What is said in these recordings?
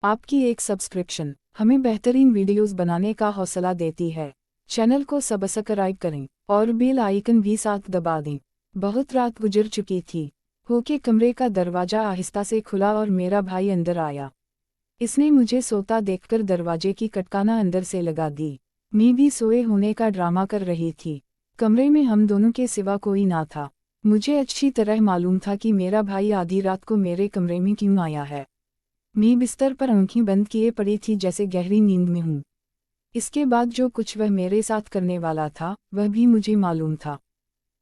आपकी एक सब्सक्रिप्शन हमें बेहतरीन वीडियोस बनाने का हौसला देती है। चैनल को सब्सक्राइब करें और बेल आइकन भी साथ दबा दें। बहुत रात गुजर चुकी थी। होके कमरे का दरवाजा आहिस्ता से खुला और मेरा भाई अंदर आया। इसने मुझे सोता देखकर दरवाजे की कटकाना अंदर से लगा दी। मैं भी सोए होने का ड्रामा कर रही थी। कमरे में हम दोनों के सिवा कोई ना था। मुझे अच्छी तरह मालूम था कि मेरा भाई आधी रात को मेरे कमरे में क्यों आया है। मैं बिस्तर पर आंखें बंद किए पड़ी थी, जैसे गहरी नींद में हूँ। इसके बाद जो कुछ वह मेरे साथ करने वाला था वह भी मुझे मालूम था,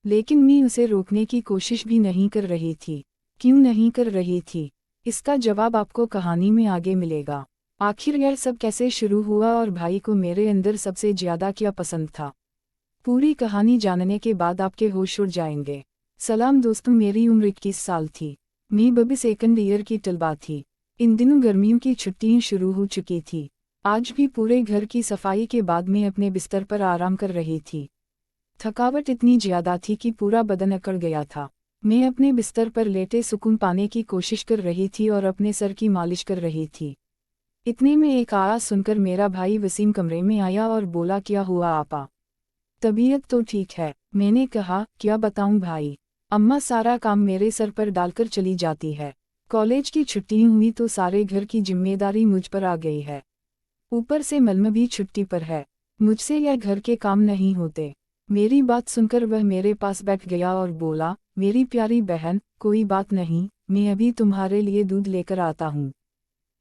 लेकिन मैं उसे रोकने की कोशिश भी नहीं कर रही थी। क्यों नहीं कर रही थी, इसका जवाब आपको कहानी में आगे मिलेगा। आखिर यह सब कैसे शुरू हुआ और भाई को मेरे अंदर सबसे ज्यादा क्या पसंद था, पूरी कहानी जानने के बाद आपके होश उड़ जाएंगे। सलाम दोस्तों, मेरी उम्र 21 साल थी। मैं अभी सेकंड ईयर की तलबा थी। इन दिनों गर्मियों की छुट्टियां शुरू हो चुकी थी। आज भी पूरे घर की सफाई के बाद मैं अपने बिस्तर पर आराम कर रही थी। थकावट इतनी ज्यादा थी कि पूरा बदन अकड़ गया था। मैं अपने बिस्तर पर लेटे सुकून पाने की कोशिश कर रही थी और अपने सर की मालिश कर रही थी। इतने में एक आवाज सुनकर मेरा भाई वसीम कमरे में आया और बोला, क्या हुआ आपा? तबीयत तो ठीक है, मैंने कहा। क्या बताऊं भाई, अम्मा सारा काम मेरे सर पर डालकर चली जाती है। कॉलेज की छुट्टी हुई तो सारे घर की जिम्मेदारी मुझ पर आ गई है। ऊपर से मलम भी छुट्टी पर है। मुझसे यह घर के काम नहीं होते। मेरी बात सुनकर वह मेरे पास बैठ गया और बोला, मेरी प्यारी बहन, कोई बात नहीं, मैं अभी तुम्हारे लिए दूध लेकर आता हूँ।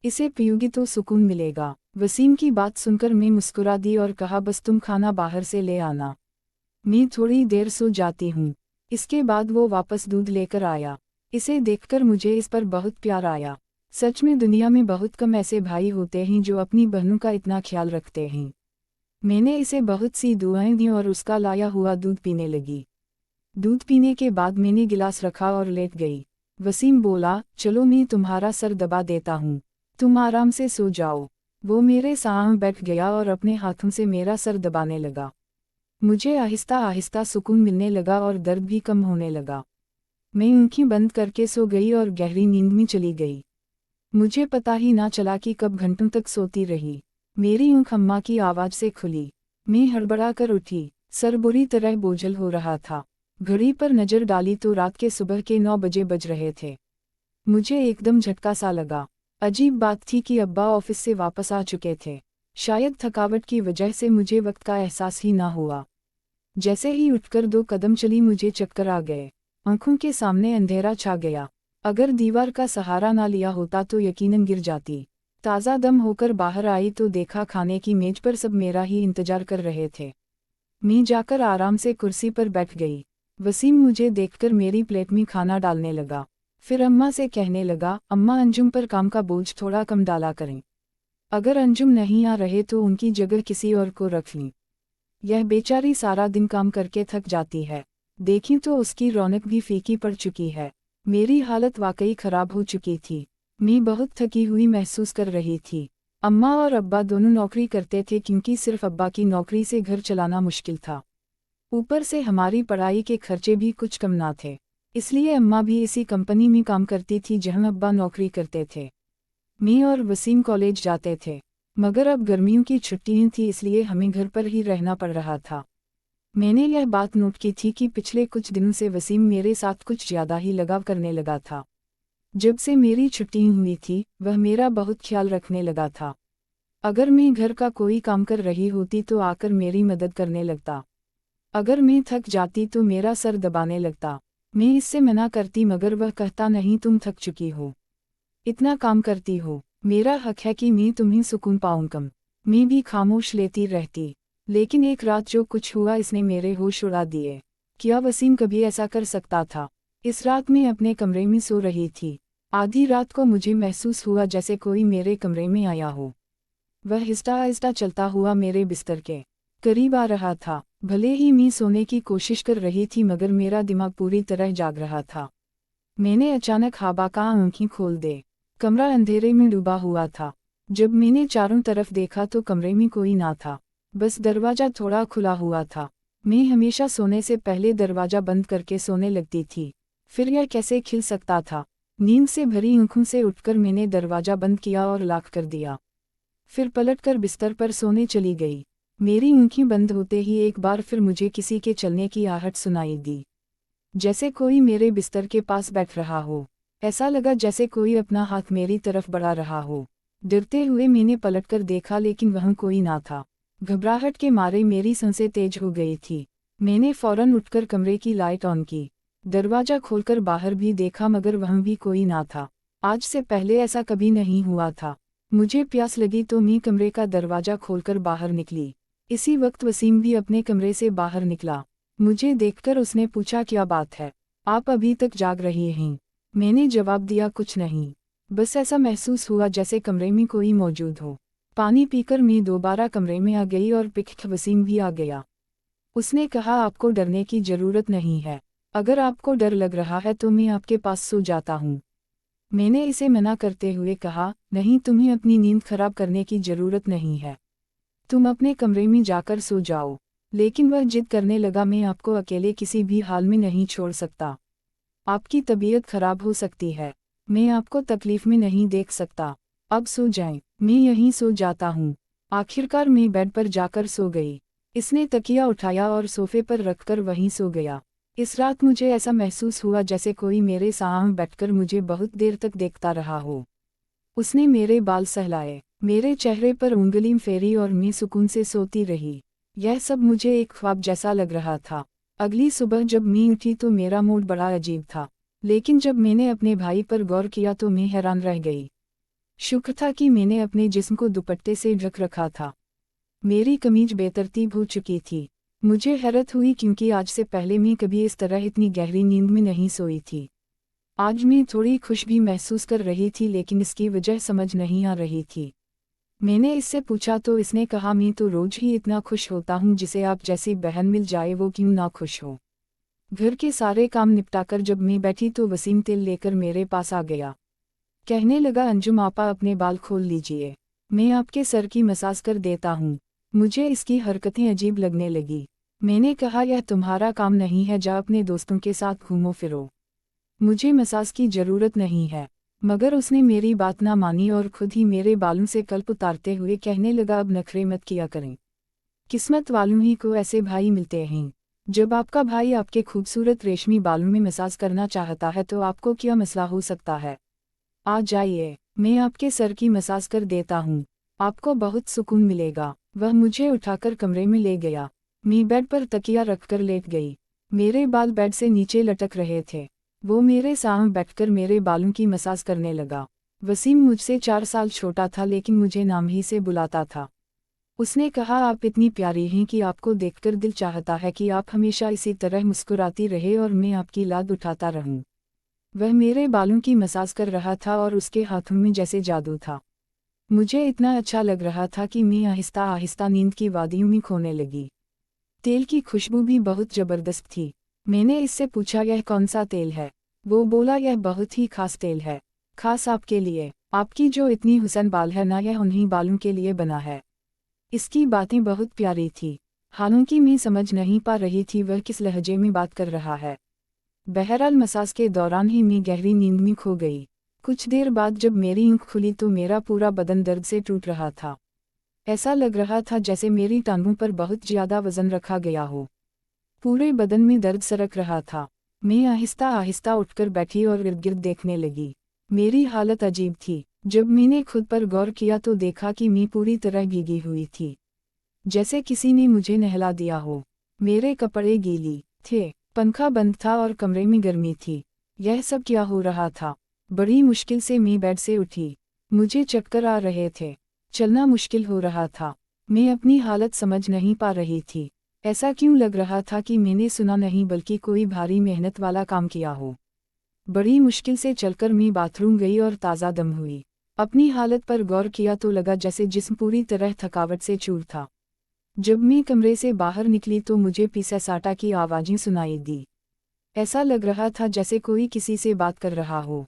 इसे पियोगी तो सुकून मिलेगा। वसीम की बात सुनकर मैं मुस्कुरा दी और कहा, बस तुम खाना बाहर से ले आना, मैं थोड़ी देर सो जाती हूँ। इसके बाद वो वापस दूध लेकर आया। इसे देखकर मुझे इस पर बहुत प्यार आया। सच में दुनिया में बहुत कम ऐसे भाई होते हैं जो अपनी बहनों का इतना ख्याल रखते हैं। मैंने इसे बहुत सी दुआएं दी और उसका लाया हुआ दूध पीने लगी। दूध पीने के बाद मैंने गिलास रखा और लेट गई। वसीम बोला, चलो मैं तुम्हारा सर दबा देता हूँ, तुम आराम से सो जाओ। वो मेरे सामने बैठ गया और अपने हाथों से मेरा सर दबाने लगा। मुझे आहिस्ता आहिस्ता सुकून मिलने लगा और दर्द भी कम होने लगा। मैं आंखें बंद करके सो गई और गहरी नींद में चली गई। मुझे पता ही ना चला कि कब घंटों तक सोती रही। मेरी आँख अम्मा की आवाज़ से खुली। मैं हड़बड़ा कर उठी। सर बुरी तरह बोझल हो रहा था। घड़ी पर नज़र डाली तो रात के सुबह के 9 बजे बज रहे थे। मुझे एकदम झटका सा लगा। अजीब बात थी कि अब्बा ऑफिस से वापस आ चुके थे। शायद थकावट की वजह से मुझे वक्त का एहसास ही ना हुआ। जैसे ही उठकर 2 कदम चली मुझे चक्कर आ गए। आंखों के सामने अंधेरा छा गया। अगर दीवार का सहारा ना लिया होता तो यकीनन गिर जाती। ताज़ा दम होकर बाहर आई तो देखा खाने की मेज पर सब मेरा ही इंतजार कर रहे थे। मैं जाकर आराम से कुर्सी पर बैठ गई। वसीम मुझे देखकर मेरी प्लेट में खाना डालने लगा। फिर अम्मा से कहने लगा, अम्मा अंजुम पर काम का बोझ थोड़ा कम डाला करें। अगर अंजुम नहीं आ रहे तो उनकी जगह किसी और को रख लें। यह बेचारी सारा दिन काम करके थक जाती है। देखी तो उसकी रौनक भी फीकी पड़ चुकी है। मेरी हालत वाकई खराब हो चुकी थी। मैं बहुत थकी हुई महसूस कर रही थी। अम्मा और अब्बा दोनों नौकरी करते थे, क्योंकि सिर्फ अब्बा की नौकरी से घर चलाना मुश्किल था। ऊपर से हमारी पढ़ाई के खर्चे भी कुछ कम ना थे, इसलिए अम्मा भी इसी कंपनी में काम करती थी जहां अब्बा नौकरी करते थे। मैं और वसीम कॉलेज जाते थे, मगर अब गर्मियों की छुट्टियां थी, इसलिए हमें घर पर ही रहना पड़ रहा था। मैंने यह बात नोट की थी कि पिछले कुछ दिनों से वसीम मेरे साथ कुछ ज़्यादा ही लगाव करने लगा था। जब से मेरी छुट्टी हुई थी वह मेरा बहुत ख्याल रखने लगा था। अगर मैं घर का कोई काम कर रही होती तो आकर मेरी मदद करने लगता। अगर मैं थक जाती तो मेरा सर दबाने लगता। मैं इससे मना करती, मगर वह कहता, नहीं, तुम थक चुकी हो, इतना काम करती हो, मेरा हक है कि मैं तुम्हें सुकून पाऊं। कम मैं भी खामोश लेती रहती। लेकिन एक रात जो कुछ हुआ इसने मेरे होश उड़ा दिए। क्या वसीम कभी ऐसा कर सकता था? इस रात मैं अपने कमरे में सो रही थी। आधी रात को मुझे महसूस हुआ जैसे कोई मेरे कमरे में आया हो। वह आहिस्ता आहिस्ता चलता हुआ मेरे बिस्तर के करीब आ रहा था। भले ही मैं सोने की कोशिश कर रही थी, मगर मेरा दिमाग पूरी तरह जाग रहा था। मैंने अचानक खाबाका आंखें खोल दे। कमरा अंधेरे में डूबा हुआ था। जब मैंने चारों तरफ देखा तो कमरे में कोई ना था, बस दरवाज़ा थोड़ा खुला हुआ था। मैं हमेशा सोने से पहले दरवाज़ा बंद करके सोने लगती थी। फिर यह कैसे खिल सकता था? नींद से भरी आंखों से उठकर मैंने दरवाजा बंद किया और लॉक कर दिया। फिर पलटकर बिस्तर पर सोने चली गई। मेरी आंखें बंद होते ही एक बार फिर मुझे किसी के चलने की आहट सुनाई दी, जैसे कोई मेरे बिस्तर के पास बैठ रहा हो। ऐसा लगा जैसे कोई अपना हाथ मेरी तरफ बढ़ा रहा हो। डरते हुए मैंने पलटकर देखा, लेकिन वहाँ कोई ना था। घबराहट के मारे मेरी सांसें तेज हो गई थी। मैंने फौरन उठकर कमरे की लाइट ऑन की, दरवाजा खोलकर बाहर भी देखा, मगर वहाँ भी कोई ना था। आज से पहले ऐसा कभी नहीं हुआ था। मुझे प्यास लगी तो मैं कमरे का दरवाजा खोलकर बाहर निकली। इसी वक्त वसीम भी अपने कमरे से बाहर निकला। मुझे देखकर उसने पूछा, क्या बात है, आप अभी तक जाग रही हैं? मैंने जवाब दिया, कुछ नहीं, बस ऐसा महसूस हुआ जैसे कमरे में कोई मौजूद हो। पानी पीकर मैं दोबारा कमरे में आ गई और पिक वसीम भी आ गया। उसने कहा, आपको डरने की जरूरत नहीं है। अगर आपको डर लग रहा है तो मैं आपके पास सो जाता हूँ। मैंने इसे मना करते हुए कहा, नहीं, तुम्हें अपनी नींद खराब करने की जरूरत नहीं है, तुम अपने कमरे में जाकर सो जाओ। लेकिन वह जिद करने लगा, मैं आपको अकेले किसी भी हाल में नहीं छोड़ सकता। आपकी तबीयत खराब हो सकती है, मैं आपको तकलीफ में नहीं देख सकता। अब सो जाएं, मैं यहीं सो जाता हूँ। आखिरकार मैं बेड पर जाकर सो गई। इसने तकिया उठाया और सोफे पर रखकर वहीं सो गया। इस रात मुझे ऐसा महसूस हुआ जैसे कोई मेरे सामने बैठकर मुझे बहुत देर तक देखता रहा हो। उसने मेरे बाल सहलाए, मेरे चेहरे पर उंगली फेरी और मैं सुकून से सोती रही। यह सब मुझे एक ख्वाब जैसा लग रहा था। अगली सुबह जब मैं उठी तो मेरा मूड बड़ा अजीब था, लेकिन जब मैंने अपने भाई पर गौर किया तो मैं हैरान रह गई। शुक्र था कि मैंने अपने जिस्म को दुपट्टे से ढक रखा था। मेरी कमीज बेतरतीब हो चुकी थी। मुझे हैरत हुई क्योंकि आज से पहले मैं कभी इस तरह इतनी गहरी नींद में नहीं सोई थी। आज मैं थोड़ी खुश भी महसूस कर रही थी, लेकिन इसकी वजह समझ नहीं आ रही थी। मैंने इससे पूछा तो इसने कहा, मैं तो रोज ही इतना खुश होता हूँ, जिसे आप जैसी बहन मिल जाए वो क्यों ना खुश हो। घर के सारे काम निपटाकर जब मैं बैठी तो वसीम तेल लेकर मेरे पास आ गया। कहने लगा, अंजुम आपा, अपने बाल खोल लीजिए, मैं आपके सर की मसाज कर देता हूँ। मुझे इसकी हरकतें अजीब लगने लगी। मैंने कहा, यह तुम्हारा काम नहीं है, जा अपने दोस्तों के साथ घूमो फिरो, मुझे मसाज की जरूरत नहीं है। मगर उसने मेरी बात ना मानी और खुद ही मेरे बालों से कल्प उतारते हुए कहने लगा, अब नखरे मत किया करें, किस्मत वालों ही को ऐसे भाई मिलते हैं। जब आपका भाई आपके खूबसूरत रेशमी बालों में मसाज करना चाहता है तो आपको क्या मसला हो सकता है। आ जाइए, मैं आपके सर की मसाज कर देता हूँ, आपको बहुत सुकून मिलेगा। वह मुझे उठाकर कमरे में ले गया। मैं बेड पर तकिया रखकर लेट गई। मेरे बाल बेड से नीचे लटक रहे थे। वो मेरे सामने बैठकर मेरे बालों की मसाज करने लगा। वसीम मुझसे 4 साल छोटा था, लेकिन मुझे नाम ही से बुलाता था। उसने कहा, आप इतनी प्यारी हैं कि आपको देखकर दिल चाहता है कि आप हमेशा इसी तरह मुस्कुराती रहे और मैं आपकी लाद उठाता रहूं। वह मेरे बालों की मसाज कर रहा था और उसके हाथों में जैसे जादू था। मुझे इतना अच्छा लग रहा था कि मैं आहिस्ता आहिस्ता नींद की वादियों में खोने लगी। तेल की खुशबू भी बहुत जबरदस्त थी। मैंने इससे पूछा, यह कौन सा तेल है? वो बोला, यह बहुत ही खास तेल है, खास आपके लिए। आपकी जो इतनी हुसन बाल है ना, यह उन्हीं बालों के लिए बना है। इसकी बातें बहुत प्यारी थी, हालांकि मैं समझ नहीं पा रही थी वह किस लहजे में बात कर रहा है। बहरहाल मसाज के दौरान ही मैं गहरी नींद में खो गई। कुछ देर बाद जब मेरी आँख खुली तो मेरा पूरा बदन दर्द से टूट रहा था। ऐसा लग रहा था जैसे मेरी टांगों पर बहुत ज्यादा वजन रखा गया हो। पूरे बदन में दर्द सरक रहा था। मैं आहिस्ता आहिस्ता उठकर बैठी और इर्द गिर्द देखने लगी। मेरी हालत अजीब थी। जब मैंने खुद पर गौर किया तो देखा कि मैं पूरी तरह भीगी हुई थी, जैसे किसी ने मुझे नहला दिया हो। मेरे कपड़े गीली थे, पंखा बंद था और कमरे में गर्मी थी। यह सब क्या हो रहा था? बड़ी मुश्किल से मैं बेड से उठी। मुझे चक्कर आ रहे थे, चलना मुश्किल हो रहा था। मैं अपनी हालत समझ नहीं पा रही थी। ऐसा क्यों लग रहा था कि मैंने सुना नहीं बल्कि कोई भारी मेहनत वाला काम किया हो। बड़ी मुश्किल से चलकर मैं बाथरूम गई और ताज़ा दम हुई। अपनी हालत पर गौर किया तो लगा जैसे जिस्म पूरी तरह थकावट से चूर था। जब मैं कमरे से बाहर निकली तो मुझे पीछे साटा की आवाज़ें सुनाई दी। ऐसा लग रहा था जैसे कोई किसी से बात कर रहा हो।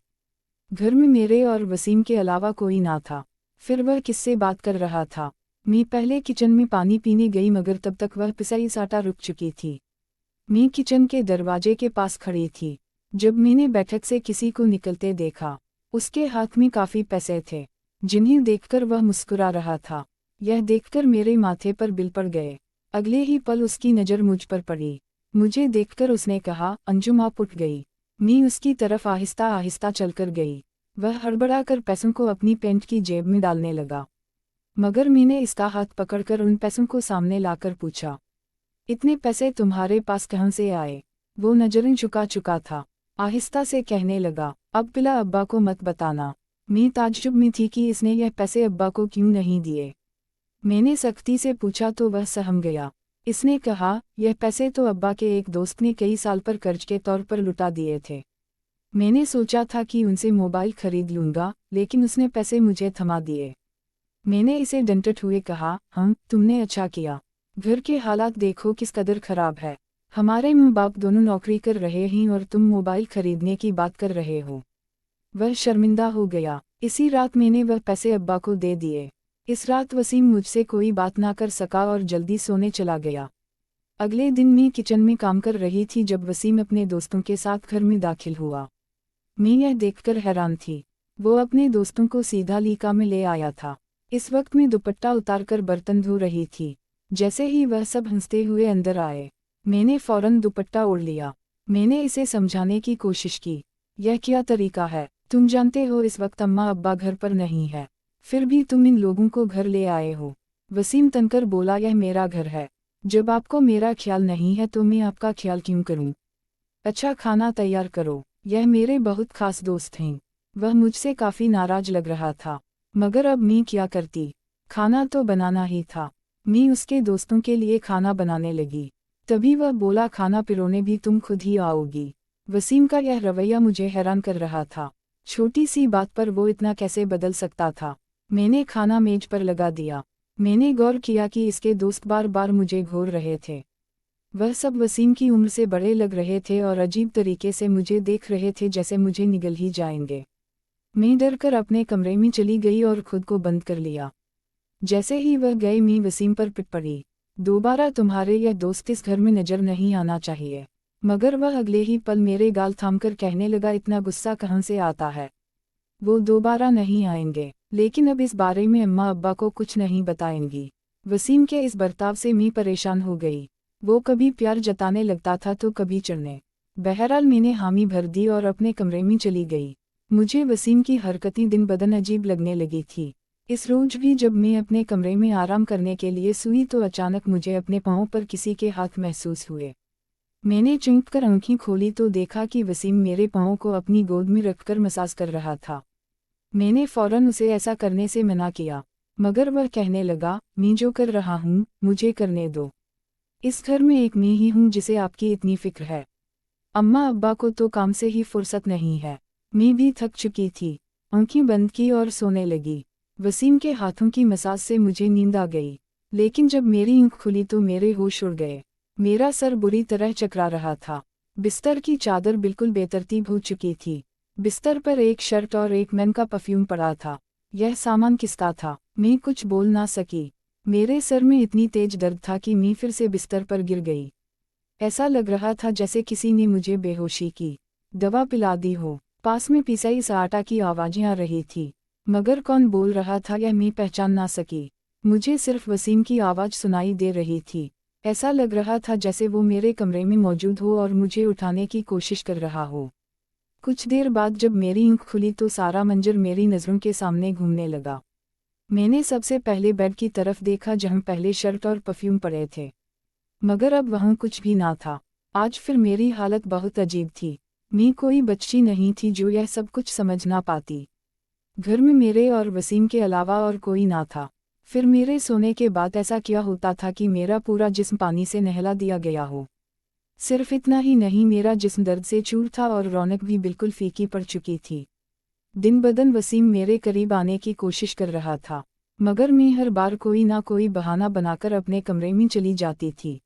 घर में मेरे और वसीम के अलावा कोई ना था। फिर वह किससे बात कर रहा था? मैं पहले किचन में पानी पीने गई, मगर तब तक वह पिसाई साटा रुक चुकी थी। मैं किचन के दरवाजे के पास खड़ी थी। जब मैंने बैठक से किसी को निकलते देखा, उसके हाथ में काफ़ी पैसे थे, जिन्हें देखकर वह मुस्कुरा रहा था। यह देखकर मेरे माथे पर बिल पड़ गए। अगले ही पल उसकी नज़र मुझ पर पड़ी। मुझे देखकर उसने कहा, अंजुम आप उठ गई। मैं उसकी तरफ आहिस्ता आहिस्ता चलकर गई। वह हड़बड़ाकर पैसों को अपनी पैंट की जेब में डालने लगा, मगर मैंने इसका हाथ पकड़कर उन पैसों को सामने लाकर पूछा, इतने पैसे तुम्हारे पास कहाँ से आए? वो नजरें झुका चुका था। आहिस्ता से कहने लगा, अब पिला अब्बा को मत बताना। मैं ताज्जुब में थी कि इसने यह पैसे अब्बा को क्यों नहीं दिए। मैंने सख्ती से पूछा तो वह सहम गया। इसने कहा, यह पैसे तो अब्बा के एक दोस्त ने कई साल पर कर्ज के तौर पर लुटा दिए थे। मैंने सोचा था कि उनसे मोबाइल खरीद लूँगा, लेकिन उसने पैसे मुझे थमा दिए। मैंने इसे डंटते हुए कहा, तुमने अच्छा किया। घर के हालात देखो किस कदर खराब है। हमारे माँ बाप दोनों नौकरी कर रहे हैं और तुम मोबाइल खरीदने की बात कर रहे हो। वह शर्मिंदा हो गया। इसी रात मैंने वह पैसे अब्बा को दे दिए। इस रात वसीम मुझसे कोई बात ना कर सका और जल्दी सोने चला गया। अगले दिन मैं किचन में काम कर रही थी जब वसीम अपने दोस्तों के साथ घर में दाखिल हुआ। मैं यह देखकर हैरान थी। वो अपने दोस्तों को सीधा लीका में ले आया था। इस वक्त मैं दुपट्टा उतारकर बर्तन धो रही थी। जैसे ही वह सब हंसते हुए अंदर आए, मैंने फौरन दुपट्टा ओढ़ लिया। मैंने इसे समझाने की कोशिश की, यह क्या तरीका है? तुम जानते हो इस वक्त अम्मा अब्बा घर पर नहीं है, फिर भी तुम इन लोगों को घर ले आए हो। वसीम तनकर बोला, यह मेरा घर है। जब आपको मेरा ख्याल नहीं है तो मैं आपका ख्याल क्यों करूं? अच्छा खाना तैयार करो। यह मेरे बहुत खास दोस्त हैं। वह मुझसे काफ़ी नाराज लग रहा था, मगर अब मैं क्या करती? खाना तो बनाना ही था। मैं उसके दोस्तों के लिए खाना बनाने लगी। तभी वह बोला, खाना पिरोने भी तुम खुद ही आओगी। वसीम का यह रवैया मुझे हैरान कर रहा था। छोटी सी बात पर वो इतना कैसे बदल सकता था? मैंने खाना मेज पर लगा दिया। मैंने गौर किया कि इसके दोस्त बार बार मुझे घूर रहे थे। वह सब वसीम की उम्र से बड़े लग रहे थे और अजीब तरीके से मुझे देख रहे थे, जैसे मुझे निगल ही जाएंगे। मैं डर कर अपने कमरे में चली गई और खुद को बंद कर लिया। जैसे ही वह गए मैं वसीम पर पिट पड़ी। दोबारा तुम्हारे यह दोस्त इस घर में नजर नहीं आना चाहिए। मगर वह अगले ही पल मेरे गाल थामकर कहने लगा, इतना गुस्सा कहाँ से आता है? वो दोबारा नहीं आएंगे, लेकिन अब इस बारे में अम्मा अब्बा को कुछ नहीं बताएंगी। वसीम के इस बर्ताव से मैं परेशान हो गई। वो कभी प्यार जताने लगता था तो कभी चिढ़ने। बहरहाल मैंने हामी भर दी और अपने कमरे में चली गई। मुझे वसीम की हरकतें दिन बदन अजीब लगने लगी थी। इस रोज भी जब मैं अपने कमरे में आराम करने के लिए सोई तो अचानक मुझे अपने पाँव पर किसी के हाथ महसूस हुए। मैंने चौंक कर आंखें खोली तो देखा कि वसीम मेरे पाँव को अपनी गोद में रखकर मसाज कर रहा था। मैंने फौरन उसे ऐसा करने से मना किया, मगर वह कहने लगा, मैं जो कर रहा हूँ मुझे करने दो। इस घर में एक मैं ही हूँ जिसे आपकी इतनी फिक्र है। अम्मा अब्बा को तो काम से ही फुर्सत नहीं है। मैं भी थक चुकी थी। आंखें बंद की और सोने लगी। वसीम के हाथों की मसाज से मुझे नींद आ गई, लेकिन जब मेरी आंख खुली तो मेरे होश उड़ गए। मेरा सर बुरी तरह चकरा रहा था। बिस्तर की चादर बिल्कुल बेतरतीब हो चुकी थी। बिस्तर पर एक शर्ट और एक मैन का परफ्यूम पड़ा था। यह सामान किसका था? मैं कुछ बोल ना सकी। मेरे सर में इतनी तेज दर्द था कि मैं फिर से बिस्तर पर गिर गई। ऐसा लग रहा था जैसे किसी ने मुझे बेहोशी की दवा पिला दी हो। पास में पिसाई सा आटा की आवाज़ें आ रही थी, मगर कौन बोल रहा था यह मैं पहचान ना सकी। मुझे सिर्फ वसीम की आवाज़ सुनाई दे रही थी। ऐसा लग रहा था जैसे वो मेरे कमरे में मौजूद हो और मुझे उठाने की कोशिश कर रहा हो। कुछ देर बाद जब मेरी आँख खुली तो सारा मंजर मेरी नज़रों के सामने घूमने लगा। मैंने सबसे पहले बेड की तरफ देखा जहाँ पहले शर्ट और परफ्यूम पड़े थे, मगर अब वहाँ कुछ भी ना था। आज फिर मेरी हालत बहुत अजीब थी। मैं कोई बच्ची नहीं थी जो यह सब कुछ समझ ना पाती। घर में मेरे और वसीम के अलावा और कोई ना था। फिर मेरे सोने के बाद ऐसा क्या होता था कि मेरा पूरा जिस्म पानी से नहला दिया गया हो। सिर्फ इतना ही नहीं, मेरा जिस्म दर्द से चूर था और रौनक भी बिल्कुल फीकी पड़ चुकी थी। दिन बदन वसीम मेरे करीब आने की कोशिश कर रहा था, मगर मैं हर बार कोई ना कोई बहाना बनाकर अपने कमरे में चली जाती थी।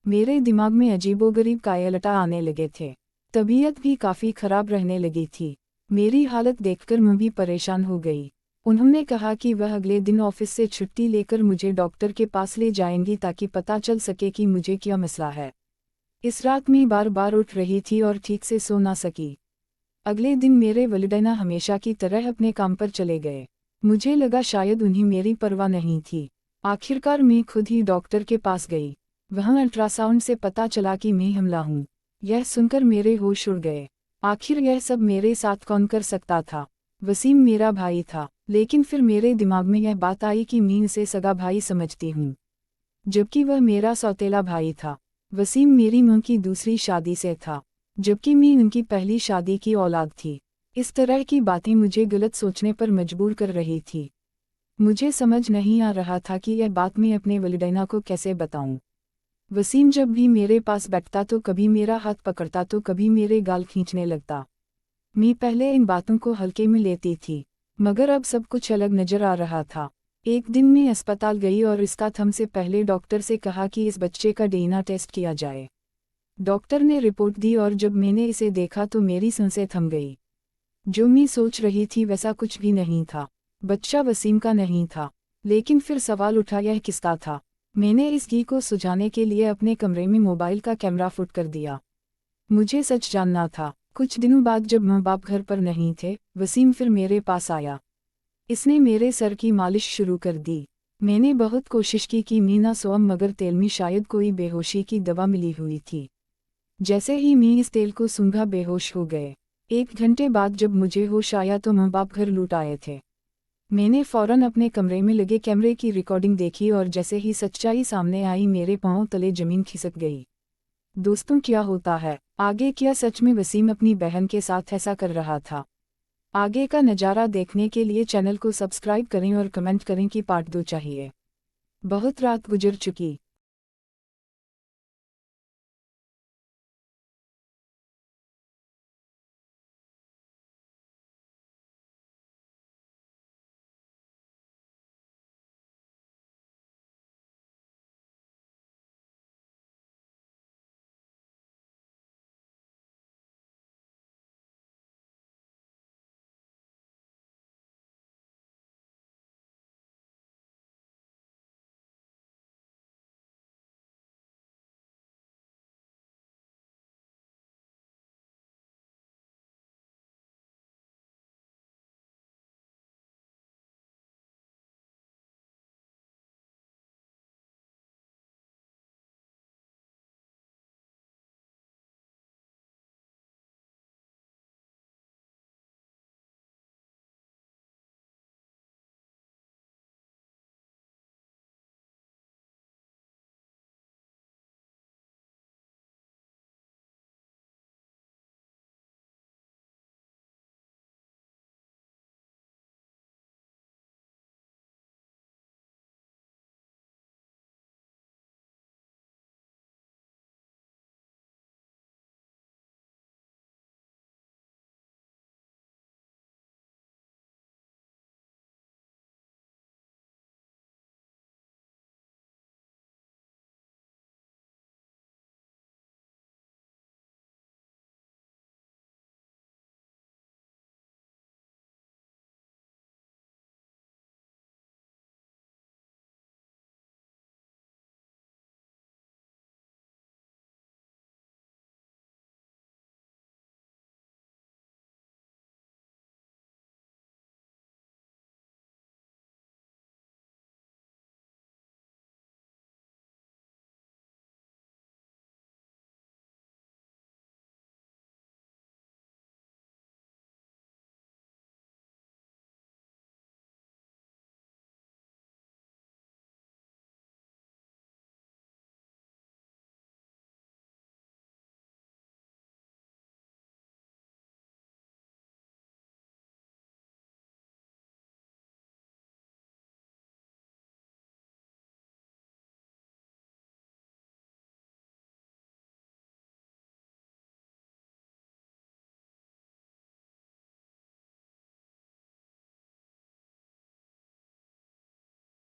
मेरे दिमाग में अजीबोगरीब कायलटा आने लगे थे। तबीयत भी काफ़ी खराब रहने लगी थी। मेरी हालत देखकर मैं भी परेशान हो गई। उन्होंने कहा कि वह अगले दिन ऑफिस से छुट्टी लेकर मुझे डॉक्टर के पास ले जाएंगी ताकि पता चल सके कि मुझे क्या मसला है। इस रात मैं बार बार उठ रही थी और ठीक से सो ना सकी। अगले दिन मेरे वलिदैन हमेशा की तरह अपने काम पर चले गए। मुझे लगा शायद उन्हें मेरी परवाह नहीं थी। आखिरकार मैं खुद ही डॉक्टर के पास गई। वहाँ अल्ट्रासाउंड से पता चला कि मैं हमला हूँ। यह सुनकर मेरे होश उड़ गए। आखिर यह सब मेरे साथ कौन कर सकता था? वसीम मेरा भाई था, लेकिन फिर मेरे दिमाग में यह बात आई कि मैं उसे सगा भाई समझती हूँ, जबकि वह मेरा सौतेला भाई था। वसीम मेरी मां की दूसरी शादी से था, जबकि मैं उनकी पहली शादी की औलाद थी। इस तरह की बातें मुझे गलत सोचने पर मजबूर कर रही थी। मुझे समझ नहीं आ रहा था कि यह बात मैं अपने वलिदैन को कैसे बताऊं। वसीम जब भी मेरे पास बैठता तो कभी मेरा हाथ पकड़ता तो कभी मेरे गाल खींचने लगता। मैं पहले इन बातों को हल्के में लेती थी, मगर अब सब कुछ अलग नजर आ रहा था। एक दिन मैं अस्पताल गई और इसका हमसे पहले डॉक्टर से कहा कि इस बच्चे का डीएनए टेस्ट किया जाए। डॉक्टर ने रिपोर्ट दी और जब मैंने इसे देखा तो मेरी सांसें थम गई। जो मैं सोच रही थी वैसा कुछ भी नहीं था। बच्चा वसीम का नहीं था। लेकिन फिर सवाल उठा, यह किसका था? मैंने इस घी को सुझाने के लिए अपने कमरे में मोबाइल का कैमरा फिट कर दिया। मुझे सच जानना था। कुछ दिनों बाद जब माँ बाप घर पर नहीं थे, वसीम फिर मेरे पास आया। इसने मेरे सर की मालिश शुरू कर दी। मैंने बहुत कोशिश की कि मैं ना सोऊं, मगर तेल में शायद कोई बेहोशी की दवा मिली हुई थी। जैसे ही मैं इस तेल को सूंघा बेहोश हो गए। 1 घंटे बाद जब मुझे होश आया तो माँ बाप घर लौट आए थे। मैंने फौरन अपने कमरे में लगे कैमरे की रिकॉर्डिंग देखी और जैसे ही सच्चाई सामने आई मेरे पांव तले जमीन खिसक गई। दोस्तों, क्या होता है आगे? क्या सच में वसीम अपनी बहन के साथ ऐसा कर रहा था? आगे का नज़ारा देखने के लिए चैनल को सब्सक्राइब करें और कमेंट करें कि पार्ट 2 चाहिए। बहुत रात गुजर चुकी।